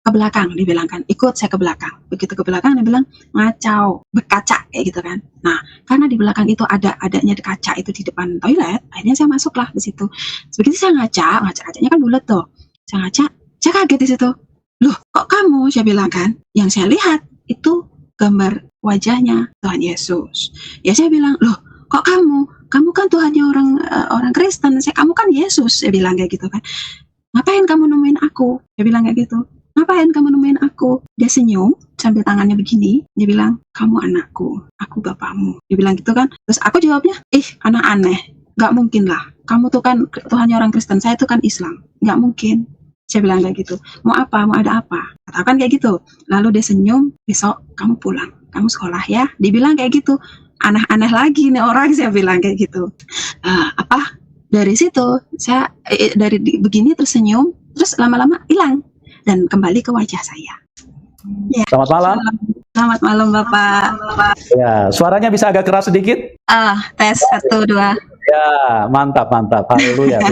ke belakang, dibilang kan, ikut saya ke belakang. Begitu ke belakang, dia bilang ngacau, berkaca kayak gitu kan. Nah, karena di belakang itu adanya kaca itu di depan toilet, akhirnya saya masuklah di situ. Begitu saya kacanya kan bulat tuh. Saya ngaca, saya kaget di situ. Loh, kok kamu? Saya bilang kan. Yang saya lihat itu gambar wajahnya Tuhan Yesus. Ya saya bilang, loh, kok kamu? Kamu kan Tuhannya orang Kristen. Kamu kan Yesus. Saya bilang kayak gitu kan. Ngapain kamu nemuin aku? Dia bilang kayak gitu. Ngapain kamu nemuin aku? Dia senyum sambil tangannya begini. Dia bilang, kamu anakku, aku bapakmu. Dia bilang gitu kan. Terus aku jawabnya, anak aneh. Gak mungkin lah. Kamu tuh kan Tuhannya orang Kristen. Saya tuh kan Islam. Gak mungkin. Saya bilang kayak gitu. Mau apa? Mau ada apa? Katakan kayak gitu. Lalu dia senyum. Besok kamu pulang. Kamu sekolah ya. Dia bilang kayak gitu. Aneh-aneh lagi nih orang. Saya bilang kayak gitu. Dari situ saya dari begini tersenyum, terus lama-lama hilang dan kembali ke wajah saya. Ya. Selamat malam. Selamat malam Bapak. Ya, suaranya bisa agak keras sedikit? Tes 1 2. Ya, mantap. Haleluya.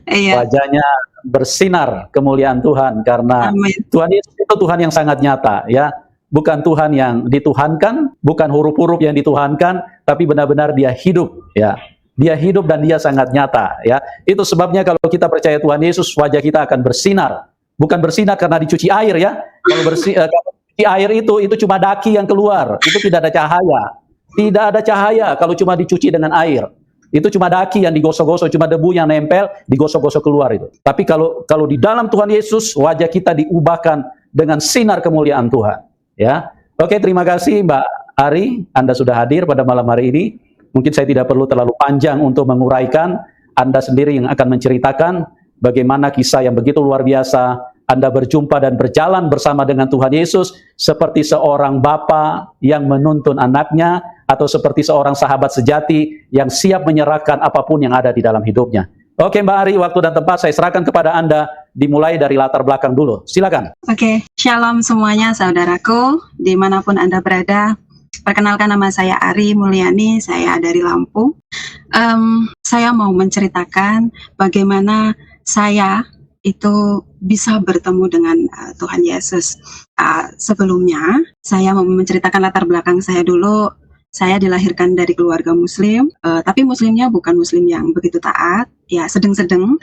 Iya. Wajahnya bersinar kemuliaan Tuhan karena Amin. Tuhan Yesus itu Tuhan yang sangat nyata, ya. Bukan Tuhan yang dituhankan, bukan huruf-huruf yang dituhankan, tapi benar-benar Dia hidup, ya. Dia hidup dan Dia sangat nyata, ya. Itu sebabnya kalau kita percaya Tuhan Yesus, wajah kita akan bersinar. Bukan bersinar karena dicuci air, ya. Kalau dicuci air itu cuma daki yang keluar. Itu tidak ada cahaya. Tidak ada cahaya kalau cuma dicuci dengan air. Itu cuma daki yang digosok-gosok, cuma debu yang nempel, digosok-gosok keluar itu. Tapi kalau di dalam Tuhan Yesus, wajah kita diubahkan dengan sinar kemuliaan Tuhan, ya. Oke, terima kasih Mbak Ari, Anda sudah hadir pada malam hari ini. Mungkin saya tidak perlu terlalu panjang untuk menguraikan, Anda sendiri yang akan menceritakan bagaimana kisah yang begitu luar biasa, Anda berjumpa dan berjalan bersama dengan Tuhan Yesus, seperti seorang bapa yang menuntun anaknya, atau seperti seorang sahabat sejati yang siap menyerahkan apapun yang ada di dalam hidupnya. Oke Mbak Ari, waktu dan tempat saya serahkan kepada Anda, dimulai dari latar belakang dulu. Silakan. Oke, shalom semuanya saudaraku, dimanapun Anda berada. Perkenalkan, nama saya Ari Mulyani, saya dari Lampung. Saya mau menceritakan bagaimana saya itu bisa bertemu dengan Tuhan Yesus. Sebelumnya, saya mau menceritakan latar belakang saya dulu. Saya dilahirkan dari keluarga Muslim, tapi Muslimnya bukan Muslim yang begitu taat, ya sedang-sedang.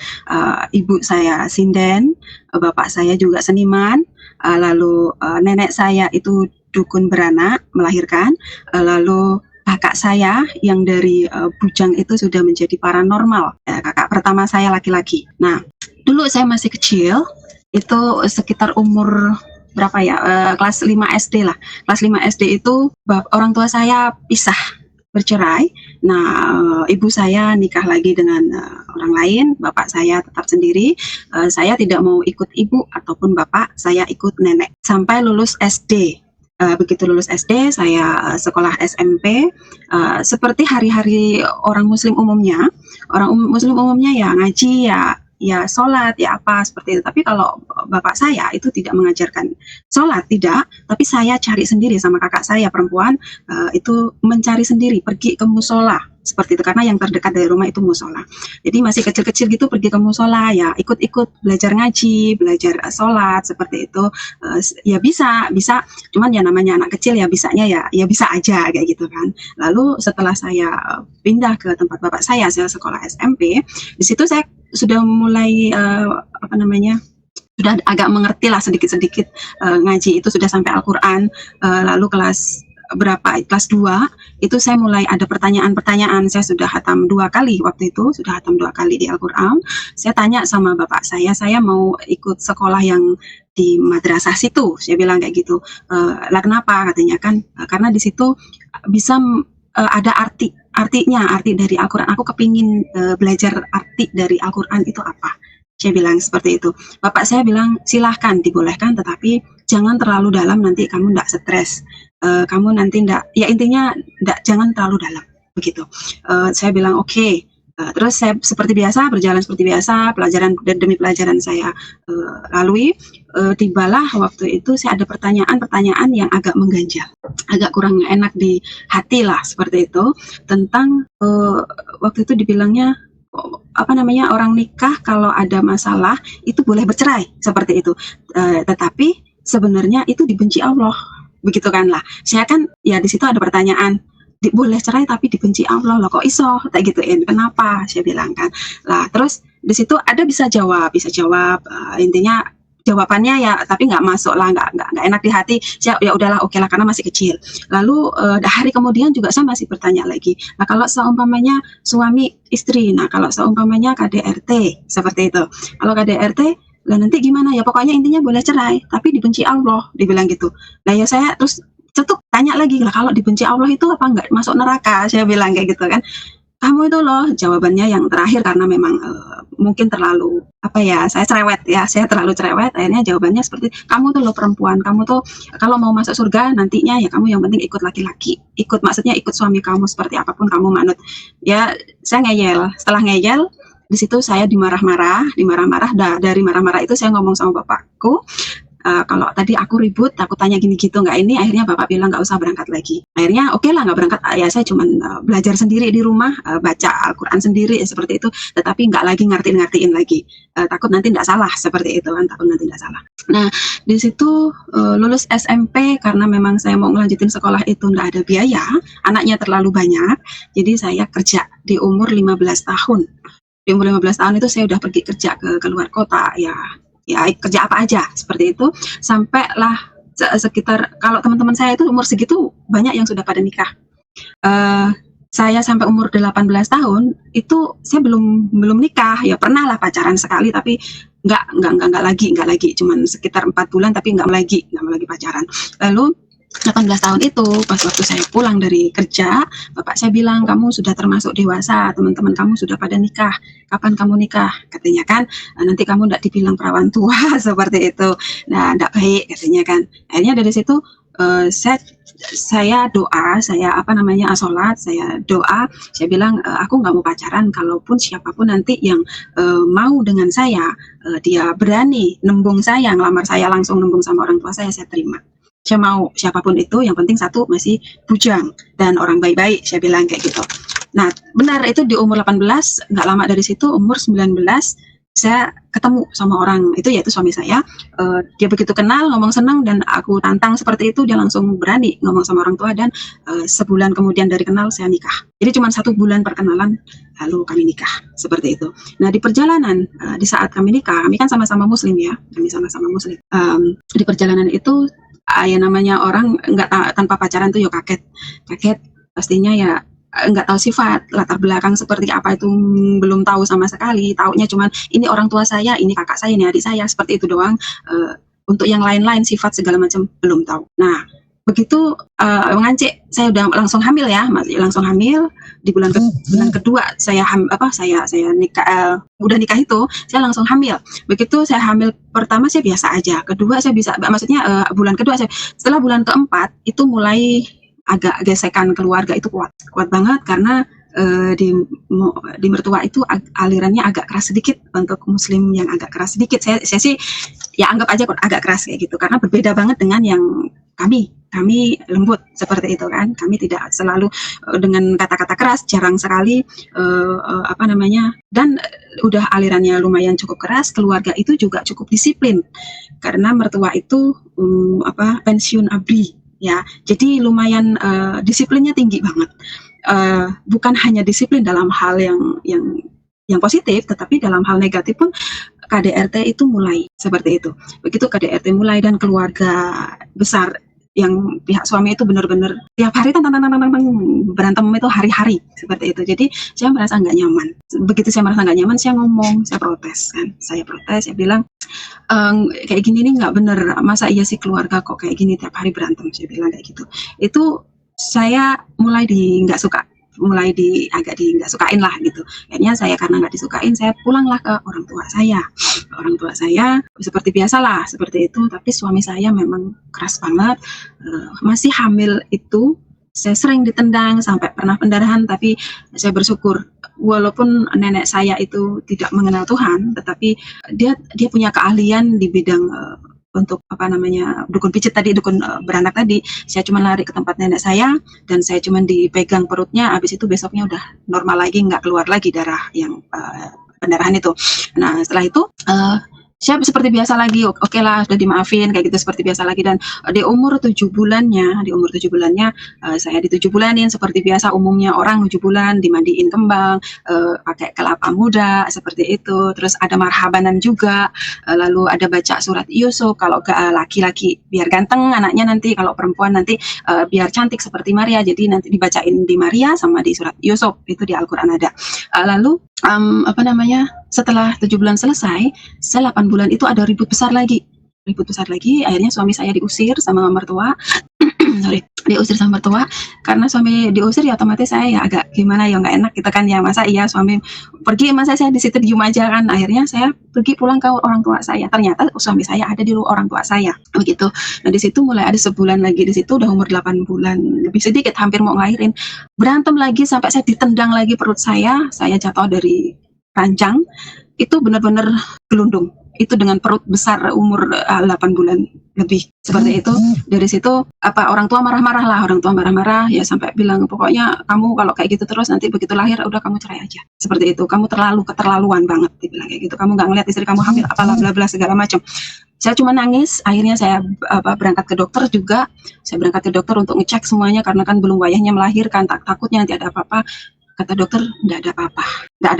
Ibu saya sinden, bapak saya juga seniman, lalu nenek saya itu dukun beranak melahirkan, lalu kakak saya yang dari bujang itu sudah menjadi paranormal. Kakak pertama saya laki-laki. Nah, dulu saya masih kecil, itu sekitar umur berapa ya, kelas 5 SD lah. Kelas 5 SD itu orang tua saya pisah, bercerai. Nah, ibu saya nikah lagi dengan orang lain, bapak saya tetap sendiri. Saya tidak mau ikut ibu ataupun bapak, saya ikut nenek. Sampai lulus SD. Begitu lulus SD, saya sekolah SMP. Seperti hari-hari orang Muslim umumnya. Orang Muslim umumnya ya ngaji, ya sholat, ya apa seperti itu. Tapi kalau bapak saya itu tidak mengajarkan sholat, tidak. Tapi saya cari sendiri sama kakak saya perempuan, itu mencari sendiri, pergi ke musola seperti itu, karena yang terdekat dari rumah itu musola. Jadi masih kecil-kecil gitu pergi ke musola, ya ikut-ikut belajar ngaji, belajar sholat seperti itu. Ya bisa, cuman ya namanya anak kecil ya bisanya ya bisa aja kayak gitu kan. Lalu setelah saya pindah ke tempat bapak saya sekolah SMP, di situ saya sudah mulai sudah agak mengerti lah sedikit-sedikit ngaji itu, sudah sampai Al-Quran. Lalu kelas 2 itu saya mulai ada pertanyaan-pertanyaan. Saya sudah hatam 2 kali waktu itu, sudah hatam 2 kali di Al-Quran. Saya tanya sama bapak saya mau ikut sekolah yang di madrasah situ. Saya bilang kayak gitu. Lah kenapa? Katanya kan karena di situ bisa ada arti dari Al-Quran. Aku kepingin belajar arti dari Al-Quran itu apa. Saya bilang seperti itu. Bapak saya bilang silahkan, dibolehkan, tetapi jangan terlalu dalam, nanti kamu tidak stres. Kamu nanti jangan terlalu dalam begitu. Saya bilang oke. Terus saya berjalan seperti biasa, pelajaran demi pelajaran saya lalui. Tibalah waktu itu saya ada pertanyaan yang agak mengganjal, agak kurang enak di hati lah seperti itu, tentang waktu itu dibilangnya orang nikah kalau ada masalah itu boleh bercerai seperti itu. Tetapi sebenarnya itu dibenci Allah. Begitu kan lah. Saya kan ya di situ ada pertanyaan, boleh cerai tapi dibenci Allah loh, kok iso kayak gituin, kenapa, saya bilang kan lah. Terus di situ ada bisa jawab, intinya jawabannya ya, tapi nggak masuk lah, nggak enak di hati. Saya ya udahlah, oke lah, karena masih kecil. Lalu hari kemudian juga saya masih bertanya lagi, nah kalau seumpamanya suami istri, nah kalau seumpamanya KDRT seperti itu, kalau KDRT lah nanti gimana ya, pokoknya intinya boleh cerai tapi dibenci Allah, dibilang gitu. Nah ya saya terus cetuk tanya lagi, lah kalau dibenci Allah itu apa nggak masuk neraka, saya bilang kayak gitu kan. Kamu itu loh, jawabannya yang terakhir karena memang mungkin terlalu saya terlalu cerewet, akhirnya jawabannya seperti, kamu tuh loh perempuan, kamu tuh kalau mau masuk surga nantinya ya kamu yang penting ikut laki-laki, maksudnya ikut suami kamu seperti apapun kamu manut. Ya saya ngeyel, setelah ngeyel di situ saya dimarah-marah, dari marah-marah itu saya ngomong sama bapakku, kalau tadi aku ribut, aku tanya gini gitu nggak ini, akhirnya bapak bilang nggak usah berangkat lagi. Akhirnya oke lah nggak berangkat, ya saya cuma belajar sendiri di rumah, baca Al-Quran sendiri seperti itu, tetapi nggak lagi ngertiin lagi, takut nanti nggak salah seperti itu kan, takut nanti nggak salah. Nah di situ lulus SMP karena memang saya mau ngelanjutin sekolah itu nggak ada biaya, anaknya terlalu banyak, jadi saya kerja di umur 15 tahun. Di umur 15 tahun itu saya udah pergi kerja ke luar kota, ya kerja apa aja seperti itu, sampailah sekitar, kalau teman-teman saya itu umur segitu banyak yang sudah pada nikah. Saya sampai umur 18 tahun itu saya belum nikah, ya pernah lah pacaran sekali tapi nggak lagi, cuman sekitar 4 bulan tapi nggak lagi pacaran. Lalu 18 tahun itu pas waktu saya pulang dari kerja, bapak saya bilang, kamu sudah termasuk dewasa, teman-teman kamu sudah pada nikah, kapan kamu nikah, katanya kan, nanti kamu tidak dibilang perawan tua seperti itu, nah tidak baik katanya kan. Akhirnya dari situ saya doa, sholat, saya doa, saya bilang aku nggak mau pacaran, kalaupun siapapun nanti yang mau dengan saya, dia berani nembung saya, ngelamar saya langsung nembung sama orang tua saya terima. Saya mau siapapun itu, yang penting satu masih bujang dan orang baik-baik, saya bilang kayak gitu. Nah benar, itu di umur 18, nggak lama dari situ umur 19 saya ketemu sama orang itu, yaitu suami saya. Dia begitu kenal, ngomong senang, dan aku tantang seperti itu, dia langsung berani ngomong sama orang tua, dan sebulan kemudian dari kenal saya nikah. Jadi cuma 1 bulan perkenalan lalu kami nikah seperti itu. Nah di perjalanan, di saat kami nikah, kami kan sama-sama muslim ya, di perjalanan itu ya namanya orang tanpa pacaran tuh ya kaget pastinya, ya nggak tahu sifat latar belakang seperti apa itu, belum tahu sama sekali, taunya cuman ini orang tua saya, ini kakak saya, ini adik saya, seperti itu doang. Untuk yang lain-lain sifat segala macam belum tahu. Nah begitu mengancik, saya udah langsung hamil ya, langsung hamil di bulan kedua saya nikah, udah nikah itu saya langsung hamil. Begitu saya hamil pertama saya biasa aja, kedua saya bisa, maksudnya bulan kedua setelah bulan keempat itu mulai agak gesekan keluarga itu kuat banget, karena di mertua itu alirannya agak keras sedikit, untuk muslim yang agak keras sedikit. Saya sih ya anggap aja agak keras kayak gitu, karena berbeda banget dengan yang kami lembut seperti itu kan. Kami tidak selalu dengan kata-kata keras, jarang sekali dan udah alirannya lumayan cukup keras. Keluarga itu juga cukup disiplin karena mertua itu pensiun ABRI ya, jadi lumayan disiplinnya tinggi banget. Bukan hanya disiplin dalam hal yang positif, tetapi dalam hal negatif pun KDRT itu mulai seperti itu. Begitu KDRT mulai, dan keluarga besar yang pihak suami itu benar-benar tiap hari berantem itu hari-hari seperti itu. Jadi saya merasa nggak nyaman. Begitu saya merasa nggak nyaman, saya ngomong, saya protes, saya bilang kayak gini nih nggak bener, masa iya sih keluarga kok kayak gini tiap hari berantem, saya bilang kayak gitu. Itu saya mulai nggak sukain lah gitu. Akhirnya saya karena nggak disukain, saya pulanglah ke orang tua saya. Seperti biasalah seperti itu, tapi suami saya memang keras banget. Masih hamil itu saya sering ditendang sampai pernah pendarahan, tapi saya bersyukur walaupun nenek saya itu tidak mengenal Tuhan, tetapi dia punya keahlian di bidang untuk apa namanya, dukun pijit tadi, dukun beranak tadi. Saya cuma lari ke tempat nenek saya dan saya cuma dipegang perutnya, habis itu besoknya udah normal lagi, nggak keluar lagi darah yang pendarahan itu. Nah setelah itu saya seperti biasa lagi, oke lah, sudah dimaafin kayak gitu, seperti biasa lagi. Dan di umur 7 bulannya, saya di 7 bulanin seperti biasa umumnya orang 7 bulan, dimandiin kembang, pakai kelapa muda seperti itu. Terus ada marhabanan juga, lalu ada baca surat Yusuf. Kalau laki-laki biar ganteng anaknya, nanti kalau perempuan nanti biar cantik seperti Maria. Jadi nanti dibacain di Maria sama di surat Yusuf, itu di Al-Quran ada. Lalu setelah 7 bulan selesai, 8 bulan itu ada ribut besar lagi. Akhirnya suami saya diusir sama mertua. Diusir sama mertua. Karena suami diusir ya otomatis saya ya agak gimana ya, nggak enak gitu kan ya. Masa iya suami pergi, masa saya di situ diem aja kan. Akhirnya saya pergi pulang ke orang tua saya. Ternyata suami saya ada di orang tua saya. Begitu. Nah di situ mulai ada sebulan lagi, di situ udah umur 8 bulan lebih sedikit, hampir mau ngelahirin. Berantem lagi sampai saya ditendang lagi perut saya jatuh dari ranjang. Itu benar-benar gelundung. Itu dengan perut besar umur 8 bulan lebih seperti itu. Dari situ orang tua marah-marah ya, sampai bilang pokoknya kamu kalau kayak gitu terus nanti begitu lahir udah kamu cerai aja, seperti itu. Kamu keterlaluan banget, dibilang kayak gitu. Kamu nggak ngeliat istri kamu hamil, apalah bla bla segala macam. Saya cuma nangis. Akhirnya saya berangkat ke dokter juga. Saya berangkat ke dokter untuk ngecek semuanya karena kan belum wayahnya melahirkan, takutnya nanti ada apa-apa. Kata dokter, nggak ada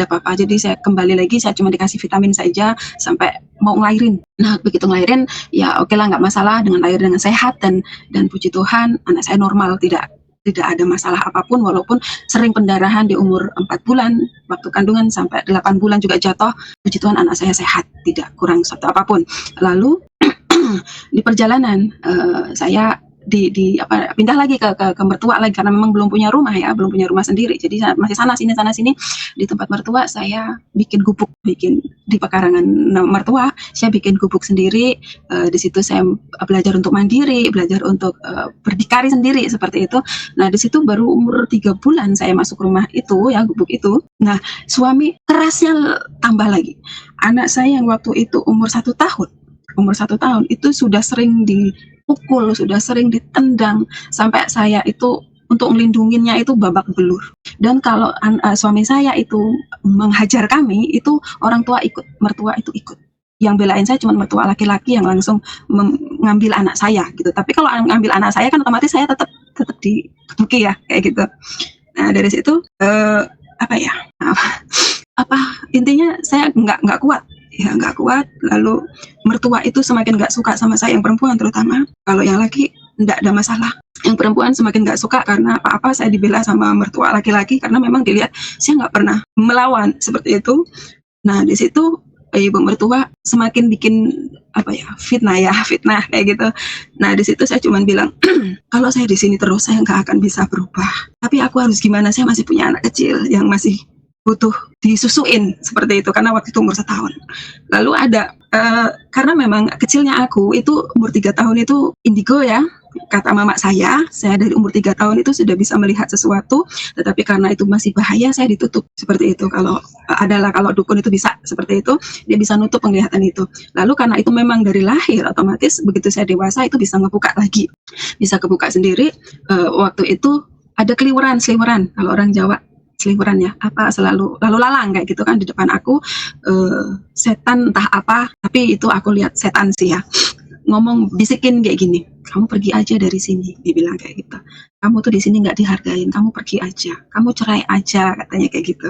apa-apa. Jadi saya kembali lagi, saya cuma dikasih vitamin saja sampai mau ngelahirin. Nah, begitu ngelahirin, ya oke lah, nggak masalah, dengan lahir dengan sehat dan puji Tuhan, anak saya normal, tidak ada masalah apapun, walaupun sering pendarahan di umur 4 bulan, waktu kandungan sampai 8 bulan juga jatuh. Puji Tuhan anak saya sehat, tidak kurang satu apapun. Lalu di perjalanan saya pindah lagi ke mertua lagi karena memang belum punya rumah sendiri. Jadi masih sana sini di tempat mertua. Saya bikin di pekarangan mertua, saya bikin gubuk sendiri. Di situ saya belajar untuk mandiri, belajar untuk berdikari sendiri seperti itu. Nah di situ baru umur 3 bulan saya masuk rumah itu ya, gubuk itu. Nah suami kerasnya tambah lagi. Anak saya yang waktu itu umur 1 tahun itu sudah sering dipukul, sudah sering ditendang, sampai saya itu untuk melindunginya itu babak belur. Dan kalau suami saya itu menghajar kami, itu orang tua ikut, mertua itu ikut. Yang belain saya cuma mertua laki-laki yang langsung mengambil anak saya gitu. Tapi kalau ngambil anak saya kan otomatis saya tetap diketuki ya, kayak gitu. Nah dari situ intinya saya nggak kuat. Lalu mertua itu semakin nggak suka sama saya, yang perempuan terutama. Kalau yang laki nggak ada masalah, yang perempuan semakin nggak suka karena apa-apa saya dibela sama mertua laki-laki, karena memang dilihat saya nggak pernah melawan seperti itu. Nah di situ ibu mertua semakin bikin fitnah kayak gitu. Nah di situ saya cuma bilang kalau saya di sini terus saya nggak akan bisa berubah, tapi aku harus gimana, saya masih punya anak kecil yang masih butuh disusuin seperti itu, karena waktu itu umur 1 tahun. Lalu ada karena memang kecilnya aku itu umur 3 tahun itu indigo ya, kata mama saya dari umur 3 tahun itu sudah bisa melihat sesuatu, tetapi karena itu masih bahaya saya ditutup seperti itu. Kalau dukun itu bisa seperti itu, dia bisa nutup penglihatan itu. Lalu karena itu memang dari lahir, otomatis begitu saya dewasa itu bisa ngebuka lagi, bisa kebuka sendiri. Waktu itu ada seliweran kalau orang Jawa, seliweran ya, selalu lalu lalang kayak gitu kan di depan aku, setan entah apa, tapi itu aku lihat setan sih ya, ngomong bisikin kayak gini, kamu pergi aja dari sini, dibilang kayak gitu. Kamu tuh di sini nggak dihargain, kamu pergi aja, kamu cerai aja, katanya kayak gitu.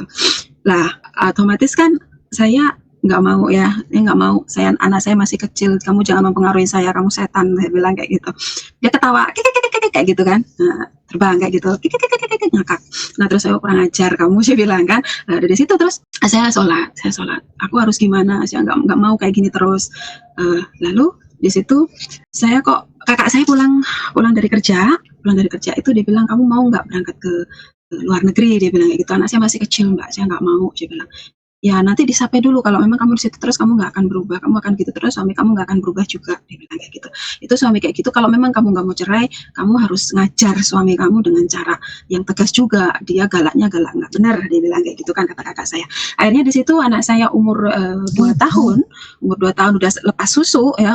Lah otomatis kan saya nggak mau ya, nggak mau, anak saya masih kecil, kamu jangan mempengaruhi saya, kamu setan, saya bilang kayak gitu. Dia ketawa kayak gitu kan, nah, terbang kayak gitu, ngakak. Nah terus saya kurang ajar kamu, saya bilang kan. Nah dari situ terus saya sholat, aku harus gimana, saya nggak mau kayak gini terus. Lalu di situ saya kakak saya pulang dari kerja itu dia bilang, kamu mau nggak berangkat ke luar negeri, dia bilang kayak gitu. Anak saya masih kecil mbak, saya nggak mau, dia bilang. ya nanti disape dulu, kalau memang kamu di situ terus kamu nggak akan berubah, kamu akan gitu terus, suami kamu nggak akan berubah juga, dia bilang kayak gitu. Itu suami kayak gitu, kalau memang kamu nggak mau cerai, kamu harus ngajar suami kamu dengan cara yang tegas juga, dia galaknya galak nggak benar, dia bilang kayak gitu kan, kata kakak saya. Akhirnya di situ anak saya umur 2 tahun, udah lepas susu ya,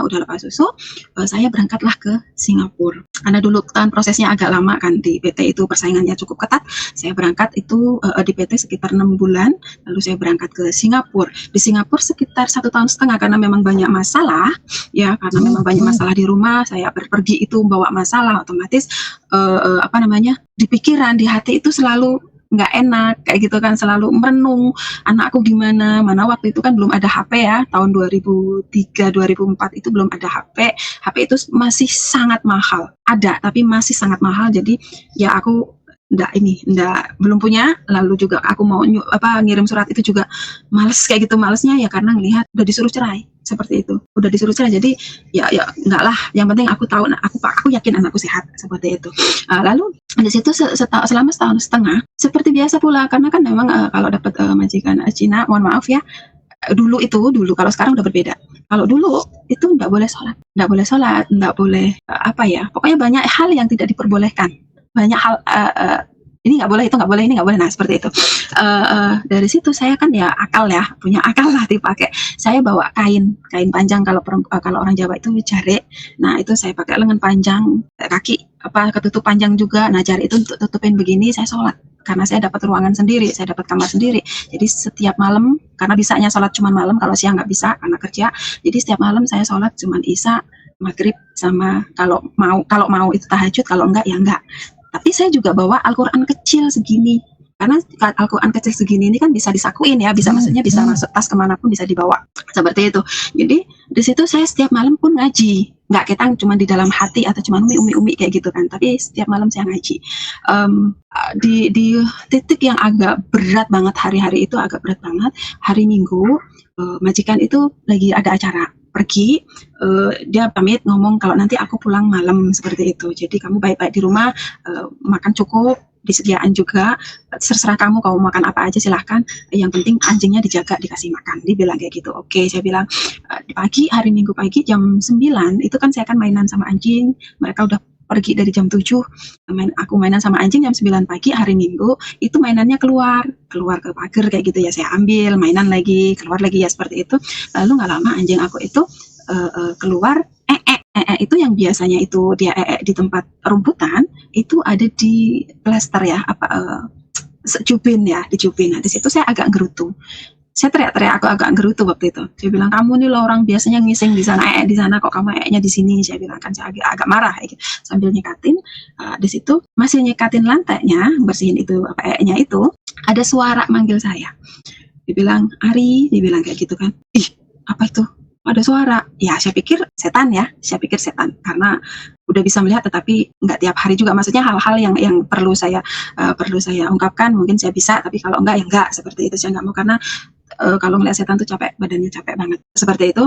saya berangkatlah ke Singapura. Karena dulu kan prosesnya agak lama kan, di PT itu persaingannya cukup ketat. Saya berangkat itu di PT sekitar 6 bulan, lalu saya berangkat ke Singapura. Di Singapura sekitar 1,5 tahun karena memang banyak masalah ya, karena memang banyak masalah di rumah. Saya pergi itu bawa masalah, otomatis di pikiran, di hati itu selalu nggak enak kayak gitu kan, selalu merenung anakku gimana, mana waktu itu kan belum ada HP ya, tahun 2003 2004 itu belum ada HP. HP itu masih sangat mahal, ada tapi masih sangat mahal, jadi ya aku belum punya. Lalu juga aku mau ngirim surat itu juga males kayak gitu, malesnya ya karena ngelihat udah disuruh cerai seperti itu, udah disuruh cerai, jadi ya enggak lah, yang penting aku tahu, aku yakin anakku sehat seperti itu. Lalu di situ selama 1,5 tahun seperti biasa pula, karena kan memang kalau dapat majikan Cina, mohon maaf ya, dulu kalau sekarang udah berbeda. Kalau dulu itu nggak boleh sholat, nggak boleh pokoknya banyak hal yang tidak diperbolehkan, banyak hal ini nggak boleh, itu nggak boleh, ini nggak boleh, nah seperti itu. Dari situ saya kan ya punya akal lah dipakai. Saya bawa kain panjang, kalau orang Jawa itu jare. Nah itu saya pakai lengan panjang, kaki ketutup panjang juga. Nah jari itu untuk tutupin begini, saya sholat. Karena saya dapat ruangan sendiri, saya dapat kamar sendiri. Jadi setiap malam, karena bisanya sholat cuma malam, kalau siang nggak bisa karena kerja. Jadi setiap malam saya sholat cuma Isya, Maghrib, sama kalau mau itu tahajud, kalau enggak ya enggak. Tapi saya juga bawa Al-Quran kecil segini, karena Al-Quran kecil segini ini kan bisa disakuin ya, maksudnya bisa masuk tas kemanapun, bisa dibawa seperti itu. Jadi di situ saya setiap malam pun ngaji, nggak ketang cuma di dalam hati atau cuma umi kayak gitu kan, tapi setiap malam saya ngaji. Di titik yang agak berat banget, hari-hari itu agak berat banget, hari Minggu, majikan itu lagi ada acara, pergi, dia pamit ngomong kalau nanti aku pulang malam seperti itu, jadi kamu baik-baik di rumah, makan cukup, disediaan juga, terserah kamu makan apa aja silahkan, yang penting anjingnya dijaga, dikasih makan. Dia bilang kayak gitu. Oke, saya bilang hari Minggu pagi jam 9 itu kan saya akan mainan sama anjing, mereka udah pergi dari jam 7, aku mainan sama anjing jam 9 pagi hari Minggu, itu mainannya keluar ke pagar kayak gitu ya, saya ambil, mainan lagi, keluar lagi ya, seperti itu. Lalu nggak lama anjing aku itu keluar, itu yang biasanya itu dia di tempat rumputan, itu ada di plester ya, dicupin. Nah di situ saya agak gerutu. Saya teriak-teriak, aku agak gerutu waktu itu. Saya bilang, kamu nih loh orang biasanya ngising di sana kok kamu nya di sini. Saya bilang kan, saya agak marah gitu. Sambil nyekatin, di situ masih nyekatin lantainya, bersihin itu nya itu, ada suara manggil saya. Dibilang, Ari, dibilang kayak gitu kan. Ih, apa itu? Ada suara. Ya saya pikir setan karena udah bisa melihat, tetapi nggak tiap hari juga, maksudnya hal-hal yang perlu saya ungkapkan mungkin saya bisa, tapi kalau enggak ya enggak, seperti itu. Saya nggak mau, karena kalau ngeliat setan tuh capek, badannya capek banget seperti itu.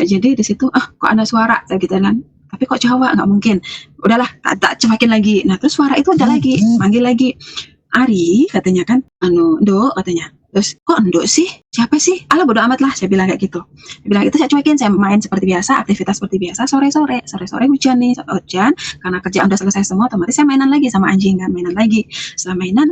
Jadi di situ kok ada suara kayak gitu kan, tapi kok Jawa, nggak mungkin, udahlah tak cuekin lagi. Nah terus suara itu ada lagi, manggil lagi, Ari katanya kan, Ndo katanya. Terus kok Ndo sih, siapa sih, alah bodo amat lah, saya bilang kayak gitu. Saya bilang itu, saya cuekin, saya main seperti biasa, aktivitas seperti biasa. Sore hujan nih, karena kerjaan udah selesai semua, otomatis saya mainan lagi sama anjing kan, setelah mainan,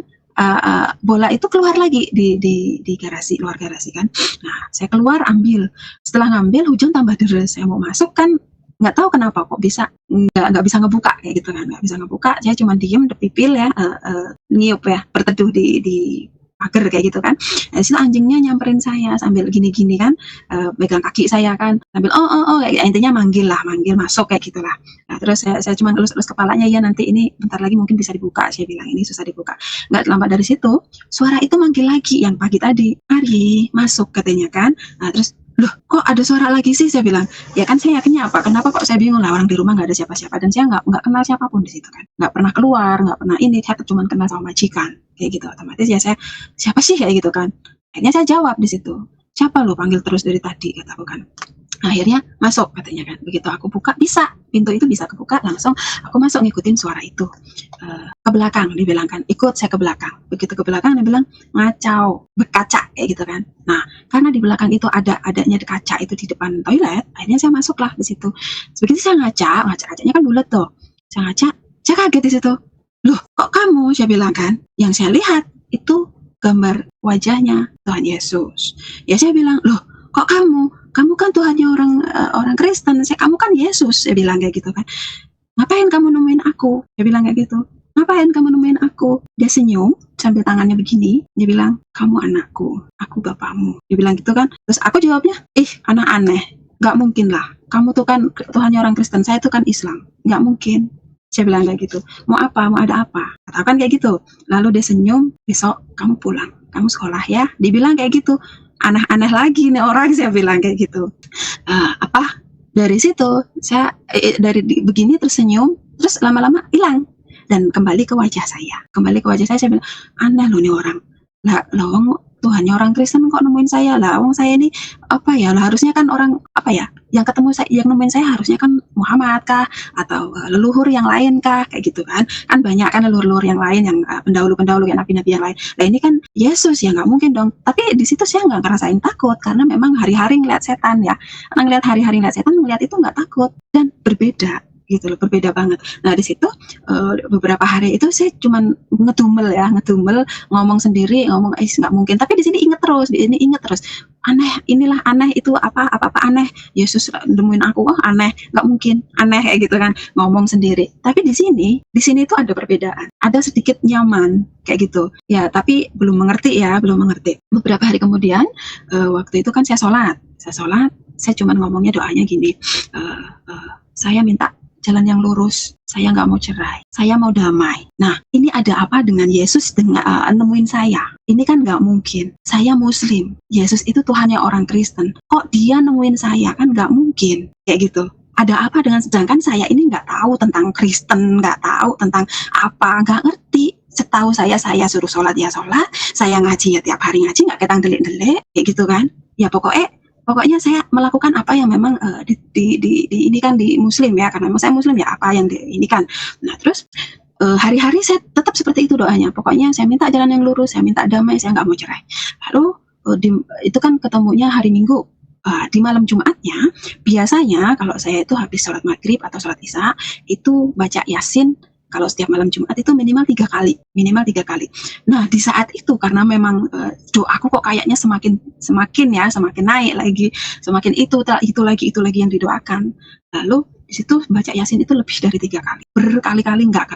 bola itu keluar lagi di garasi, luar garasi kan. Nah saya keluar ambil, setelah ngambil hujan tambah deras, saya mau masuk kan, nggak tahu kenapa kok bisa nggak bisa ngebuka kayak gitu kan, nggak bisa ngebuka. Saya cuma diem depipil ya, ngiup ya, berteduh di pagar kayak gitu kan. Situ anjingnya nyamperin saya sambil gini-gini kan, pegang kaki saya kan, sambil kayak intinya manggil masuk kayak gitulah. Nah terus saya cuma elus kepalanya, ya nanti ini bentar lagi mungkin bisa dibuka, saya bilang ini susah dibuka. Nggak lama dari situ suara itu manggil lagi yang pagi tadi, Ari masuk katanya kan. Nah terus, loh kok ada suara lagi sih, saya bilang. Ya kan saya yakinnya kenapa kok saya bingung lah, orang di rumah nggak ada siapa-siapa, dan saya nggak kenal siapapun di situ kan, nggak pernah keluar, nggak pernah saya cuma kenal sama majikan kayak gitu. Otomatis ya saya, siapa sih kayak gitu kan. Akhirnya saya jawab di situ, siapa lo panggil terus dari tadi, kataku kan. Akhirnya masuk katanya kan. Begitu aku buka, bisa, pintu itu bisa kebuka, langsung aku masuk ngikutin suara itu. belakang, dibilang kan, ikut saya ke belakang. Begitu ke belakang, dia bilang ngacau, berkaca kayak gitu kan. Nah, karena di belakang itu adanya kaca itu di depan toilet, akhirnya saya masuklah di situ. Begitu saya kacanya kan bulat tuh. Saya ngaca, saya kaget di situ. Loh, kok kamu? Saya bilang kan, yang saya lihat itu gambar wajahnya Tuhan Yesus. Ya saya bilang, loh, kok kamu? Kamu kan Tuhannya orang Kristen. Kamu kan Yesus. Saya bilang kayak gitu kan. Ngapain kamu nemuin aku? Dia bilang kayak gitu. Ngapain kamu nemuin aku? Dia senyum sambil tangannya begini. Dia bilang, kamu anakku, aku bapakmu. Dia bilang gitu kan. Terus aku jawabnya, anak aneh. Gak mungkin lah. Kamu tuh kan Tuhannya orang Kristen. Saya tuh kan Islam. Gak mungkin. Saya bilang kayak gitu. Mau apa? Mau ada apa? Katakan kayak gitu. Lalu dia senyum. Besok kamu pulang. Kamu sekolah ya. Dia bilang kayak gitu. Aneh-aneh lagi nih orang. Saya bilang kayak gitu. Dari situ saya begini tersenyum, terus lama-lama hilang dan kembali ke wajah saya. Saya bilang, aneh loh nih orang. Lah Tuhannya orang Kristen kok nemuin saya lah. Wong saya ini harusnya kan orang yang ketemu saya, yang nemuin saya harusnya kan Muhammad kah atau leluhur yang lain kah kayak gitu kan. Kan banyak kan leluhur yang lain yang pendahulu-pendahulu yang nabi-nabi yang lain. Nah ini kan Yesus ya nggak mungkin dong. Tapi di situ saya nggak ngerasain takut karena memang hari-hari ngeliat setan ya. Karena ngeliat hari-hari ngeliat setan, ngeliat itu nggak takut dan berbeda gitu loh, berbeda banget. Nah di situ beberapa hari itu saya cuman ngedumel ngomong sendiri, nggak mungkin. Tapi di sini inget terus aneh, inilah aneh itu apa aneh. Yesus nemuin aku, aneh, nggak mungkin aneh kayak gitu kan, ngomong sendiri. Tapi di sini itu ada perbedaan, ada sedikit nyaman kayak gitu ya, tapi belum mengerti. Beberapa hari kemudian waktu itu kan saya sholat, saya cuman ngomongnya doanya gini, saya minta jalan yang lurus, saya nggak mau cerai, saya mau damai. Nah, ini ada apa dengan Yesus nemuin saya? Ini kan nggak mungkin. Saya Muslim, Yesus itu Tuhannya orang Kristen. Kok dia nemuin saya? Kan nggak mungkin. Kayak gitu. Ada apa dengan, sedangkan saya ini nggak tahu tentang Kristen, nggak tahu tentang apa, nggak ngerti. Setahu saya suruh sholat ya sholat, saya ngaji ya tiap hari ngaji, nggak ketang delik-delik, kayak gitu kan. Ya pokoknya saya melakukan apa yang memang ini kan di Muslim ya, karena memang saya Muslim ya, apa yang ini kan. Nah terus hari-hari saya tetap seperti itu doanya. Pokoknya saya minta jalan yang lurus, saya minta damai, saya nggak mau cerai. Lalu itu kan ketemunya hari Minggu. Di malam Jumatnya biasanya kalau saya itu habis sholat maghrib atau sholat isya itu baca Yasin. Kalau setiap malam Jumat itu minimal 3 kali. Nah di saat itu karena memang doaku kok kayaknya semakin naik lagi, semakin itu lagi yang didoakan. Lalu di situ baca Yasin itu lebih dari 3 kali, berkali-kali nggak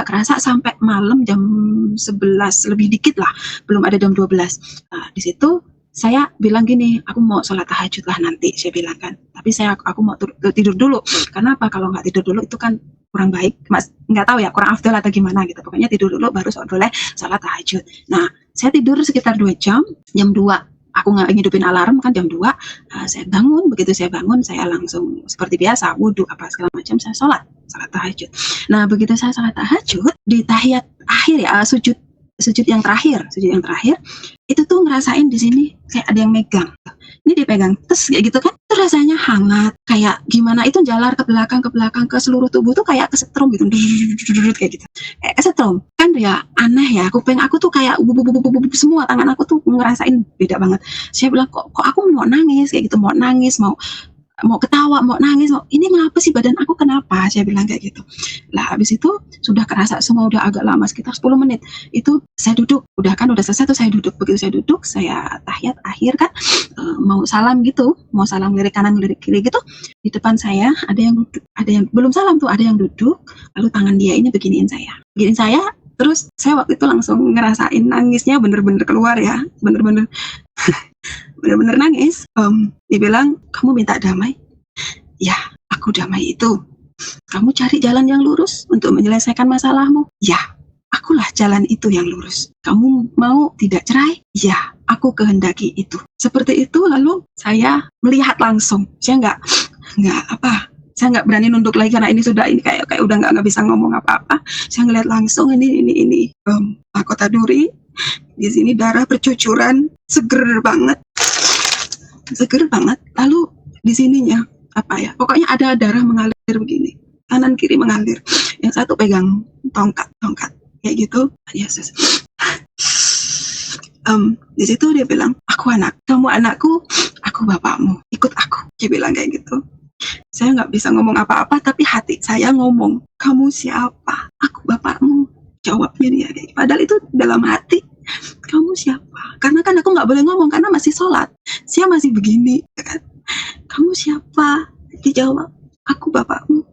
kerasa sampai malam jam 11 lebih dikit lah, belum ada jam 12. Di situ saya bilang gini, aku mau sholat tahajud lah nanti, saya bilang kan. Tapi aku mau tidur dulu. Karena apa? Kalau nggak tidur dulu itu kan kurang baik. Mas, nggak tahu ya, kurang afdal atau gimana gitu. Pokoknya tidur dulu baru boleh sholat tahajud. Nah, saya tidur sekitar 2 jam, jam 2. Aku nggak ngidupin alarm kan jam 2. Saya bangun, begitu saya bangun, saya langsung seperti biasa, wudhu apa segala macam, saya sholat tahajud. Nah, begitu saya sholat tahajud, di tahiyat akhir ya, sujud yang terakhir itu tuh ngerasain di sini kayak ada yang megang. Ini dipegang terus kayak gitu kan, itu rasanya hangat, kayak gimana itu jalar ke belakang ke seluruh tubuh tuh kayak kesetrum gitu, kayak gitu, kayak kesetrum kan ya. Aneh ya, kuping aku tuh kayak semua tangan aku tuh ngerasain beda banget. Saya bilang kok aku mau nangis kayak gitu, mau ketawa, mau nangis, ini ngapa sih badan aku kenapa? Saya bilang kayak gitu. Lah habis itu sudah kerasa semua, udah agak lama sekitar 10 menit. Itu saya duduk, udah selesai tuh saya duduk. Begitu saya duduk, saya tahiyat akhir kan, mau salam lirik kanan lirik kiri gitu. Di depan saya ada yang belum salam tuh, ada yang duduk, lalu tangan dia ini beginiin saya. Terus saya waktu itu langsung ngerasain nangisnya bener-bener keluar ya, bener-bener nangis. Dia bilang, kamu minta damai? Ya, aku damai itu. Kamu cari jalan yang lurus untuk menyelesaikan masalahmu? Ya, akulah jalan itu yang lurus. Kamu mau tidak cerai? Ya, aku kehendaki itu. Seperti itu, lalu saya melihat langsung. Saya nggak berani nunduk lagi karena ini kayak udah nggak bisa ngomong apa-apa. Saya ngelihat langsung ini mahkota duri. Di sini darah bercucuran, seger banget. Lalu di sininya pokoknya ada darah mengalir begini, kanan kiri mengalir. Yang satu pegang tongkat kayak gitu. Yesus. Di situ dia bilang, aku anak, kamu anakku, aku bapakmu, ikut aku. Dia bilang kayak gitu. Saya nggak bisa ngomong apa-apa, tapi hati saya ngomong, kamu siapa? Aku bapakmu. Jawabnya dia kayak gitu. Padahal itu dalam hati, kamu siapa? Karena kan aku nggak boleh ngomong karena masih sholat. Saya masih begini, kan? Kamu siapa? Dijawab, aku bapakmu.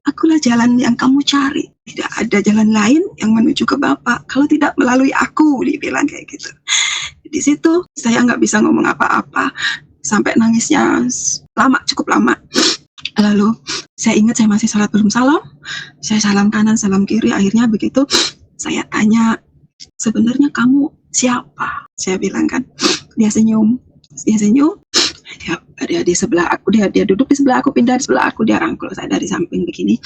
Akulah jalan yang kamu cari. Tidak ada jalan lain yang menuju ke Bapa kalau tidak melalui aku, dibilang kayak gitu. Di situ saya nggak bisa ngomong apa-apa sampai nangisnya lama, cukup lama. Lalu saya ingat saya masih sholat belum salam. Saya salam kanan, salam kiri. Akhirnya begitu saya tanya, sebenarnya kamu siapa? Saya bilang kan. Dia senyum. Dia di sebelah aku, dia duduk di sebelah aku, pindah di sebelah aku, dia rangkul saya dari samping begini,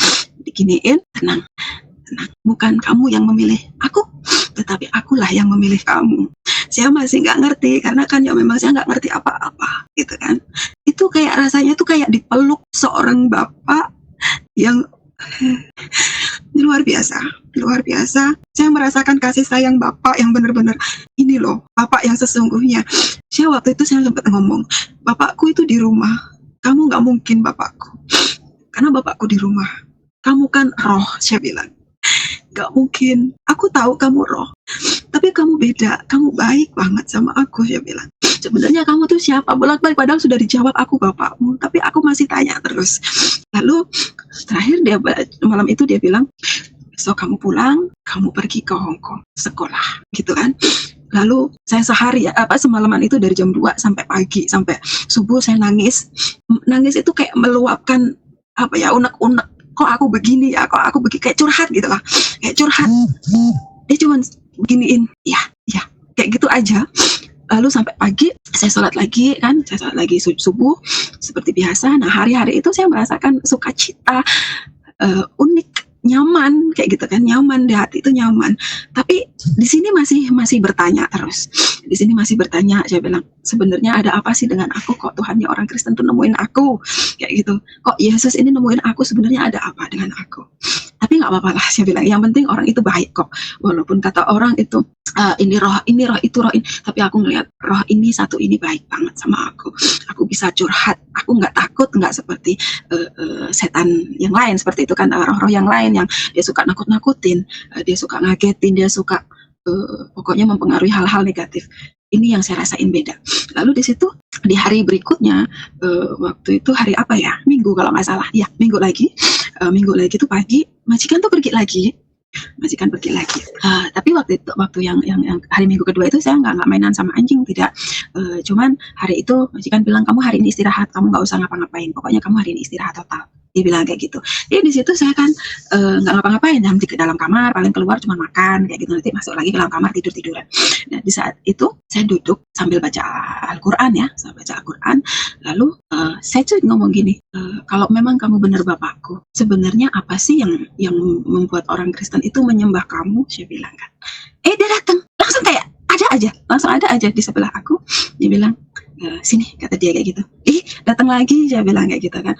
diginiin, tenang, bukan kamu yang memilih aku, tetapi akulah yang memilih kamu. Saya masih nggak ngerti, karena kan ya memang saya nggak ngerti apa-apa, gitu kan. Itu kayak rasanya tuh kayak dipeluk seorang bapak yang luar biasa. Saya merasakan kasih sayang Bapak yang benar-benar, ini loh, Bapak yang sesungguhnya. Saya waktu itu saya sempat ngomong, Bapakku itu di rumah, kamu nggak mungkin Bapakku, karena Bapakku di rumah. Kamu kan roh, saya bilang. Nggak mungkin, aku tahu kamu roh, tapi kamu beda, kamu baik banget sama aku, saya bilang. Sebenarnya kamu tuh siapa? Bolak-balik, padahal sudah dijawab aku bapakmu, tapi aku masih tanya terus. Lalu terakhir malam itu dia bilang, besok kamu pulang, kamu pergi ke Hong Kong sekolah, gitu kan. Lalu saya semalaman itu dari jam 2 sampai pagi, sampai subuh saya nangis. Nangis itu kayak meluapkan unek-unek. Kok aku begini ya, kayak curhat gitu lah. Kayak curhat. Dia cuma beginiin, ya, kayak gitu aja. Lalu sampai pagi saya sholat lagi subuh seperti biasa. Nah, hari-hari itu saya merasakan sukacita, unik, nyaman kayak gitu kan, nyaman di hati itu nyaman. Tapi di sini masih bertanya terus. Di sini masih bertanya, saya bilang, sebenarnya ada apa sih dengan aku, kok Tuhannya orang Kristen tuh nemuin aku kayak gitu. Kok Yesus ini nemuin aku, sebenarnya ada apa dengan aku? Tapi nggak apa-apa lah, saya bilang, yang penting orang itu baik kok. Walaupun kata orang itu ini roh ini, tapi aku ngelihat roh ini satu ini baik banget sama aku. Aku bisa curhat, aku nggak takut, nggak seperti setan yang lain seperti itu kan, roh-roh yang lain yang dia suka nakut-nakutin, dia suka ngagetin, dia suka pokoknya mempengaruhi hal-hal negatif. Ini yang saya rasain beda. Lalu di situ di hari berikutnya, waktu itu hari apa ya? Minggu kalau nggak salah. Ya, minggu lagi itu pagi, majikan pergi lagi. Tapi waktu yang hari Minggu kedua itu saya nggak mainan sama anjing, tidak. Cuman hari itu majikan bilang, kamu hari ini istirahat, kamu nggak usah ngapa-ngapain. Pokoknya kamu hari ini istirahat total. Dia bilang kayak gitu. Jadi di situ saya kan nggak ngapa-ngapain, nanti ke dalam kamar, paling keluar cuma makan kayak gitu, nanti masuk lagi ke dalam kamar tiduran. Nah, di saat itu saya duduk sambil baca Al-Quran ya, lalu saya tuh ngomong gini, kalau memang kamu benar Bapakku, sebenarnya apa sih yang membuat orang Kristen itu menyembah kamu? Saya bilang kan. Dia datang langsung kayak ada aja di sebelah aku. Dia bilang, sini, kata dia kayak gitu. Datang lagi, saya bilang kayak gitu kan.